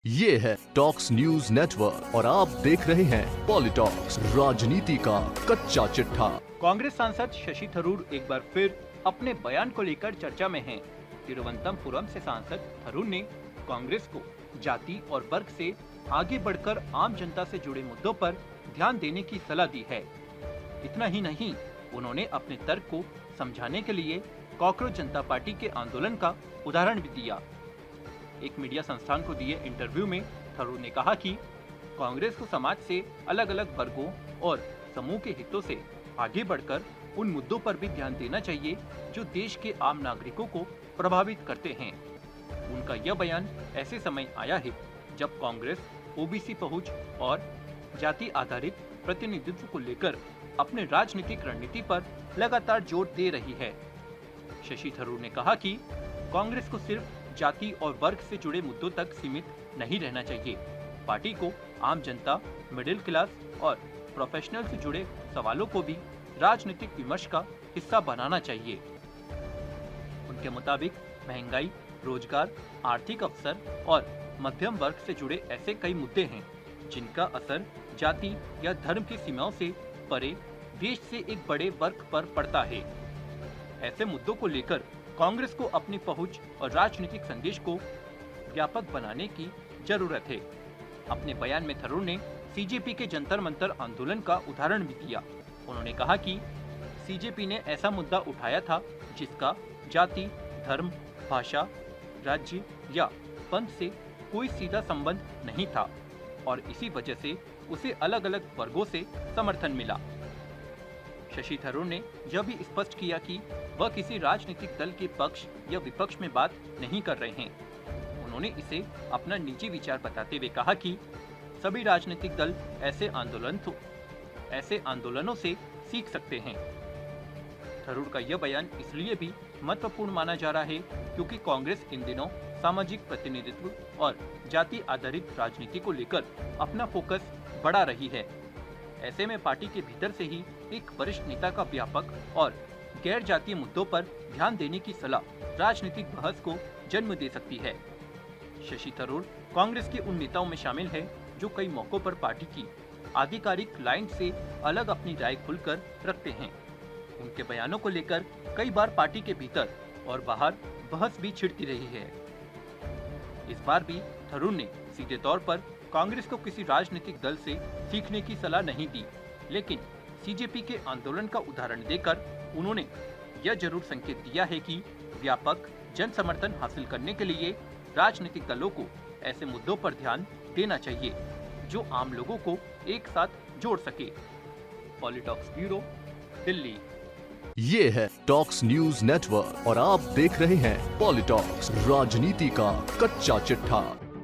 ये है talks news network और आप देख रहे हैं पॉलिटॉक्स, राजनीति का कच्चा चिट्ठा। कांग्रेस सांसद शशि थरूर एक बार फिर अपने बयान को लेकर चर्चा में हैं। तिरुवनंतपुरम से सांसद थरूर ने कांग्रेस को जाति और वर्ग से आगे बढ़कर आम जनता से जुड़े मुद्दों पर ध्यान देने की सलाह दी है। इतना ही नहीं, उन्होंने अपने तर्क को समझाने के लिए कॉकरोच जनता पार्टी के आंदोलन का उदाहरण भी दिया। एक मीडिया संस्थान को दिए इंटरव्यू में थरूर ने कहा कि कांग्रेस को समाज से अलग अलग वर्गों और समूह के हितों से आगे बढ़कर उन मुद्दों पर भी ध्यान देना चाहिए जो देश के आम नागरिकों को प्रभावित करते हैं। उनका यह बयान ऐसे समय आया है जब कांग्रेस ओबीसी पहुंच और जाति आधारित प्रतिनिधित्व को लेकर अपने राजनीतिक रणनीति पर लगातार जोर दे रही है। शशि थरूर ने कहा कि कांग्रेस को सिर्फ जाति और वर्ग से जुड़े मुद्दों तक सीमित नहीं रहना चाहिए। पार्टी को आम जनता, मिडिल क्लास और प्रोफेशनल से जुड़े सवालों को भी राजनीतिक विमर्श का हिस्सा बनाना चाहिए। उनके मुताबिक महंगाई, रोजगार, आर्थिक अवसर और मध्यम वर्ग से जुड़े ऐसे कई मुद्दे हैं जिनका असर जाति या धर्म की सीमाओं से परे देश से एक बड़े वर्ग पर पड़ता है। ऐसे मुद्दों को लेकर कांग्रेस को अपनी पहुंच और राजनीतिक संदेश को व्यापक बनाने की जरूरत है। अपने बयान में थरूर ने सीजेपी के जंतर मंतर आंदोलन का उदाहरण भी दिया। उन्होंने कहा कि सीजेपी ने ऐसा मुद्दा उठाया था जिसका जाति, धर्म, भाषा, राज्य या पंथ से कोई सीधा संबंध नहीं था और इसी वजह से उसे अलग अलग वर्गों से समर्थन मिला। शशि थरूर ने यह भी स्पष्ट किया कि वह किसी राजनीतिक दल के पक्ष या विपक्ष में बात नहीं कर रहे हैं। उन्होंने इसे अपना निजी विचार बताते हुए कहा कि सभी राजनीतिक दल ऐसे आंदोलनों से सीख सकते हैं। थरूर का यह बयान इसलिए भी महत्वपूर्ण माना जा रहा है क्योंकि कांग्रेस इन दिनों सामाजिक प्रतिनिधित्व और जाति आधारित राजनीति को लेकर अपना फोकस बढ़ा रही है। ऐसे में पार्टी के भीतर से ही एक वरिष्ठ नेता का व्यापक और गैर जातीय मुद्दों पर ध्यान देने की सलाह राजनीतिक बहस को जन्म दे सकती है। शशि थरूर कांग्रेस के उन नेताओं में शामिल हैं जो कई मौकों पर पार्टी की आधिकारिक लाइन से अलग अपनी राय खुलकर रखते हैं। उनके बयानों को लेकर कई बार पार्टी के भीतर और बाहर बहस भी छिड़ती रही है। इस बार भी थरूर ने सीधे तौर पर कांग्रेस को किसी राजनीतिक दल से सीखने की सलाह नहीं दी, लेकिन सीजेपी के आंदोलन का उदाहरण देकर उन्होंने यह जरूर संकेत दिया है कि व्यापक जन समर्थन हासिल करने के लिए राजनीतिक दलों को ऐसे मुद्दों पर ध्यान देना चाहिए जो आम लोगों को एक साथ जोड़ सके। पॉलिटॉक्स ब्यूरो, दिल्ली। ये है टॉक्स न्यूज नेटवर्क और आप देख रहे हैं पॉलिटॉक्स, राजनीति का कच्चा चिट्ठा।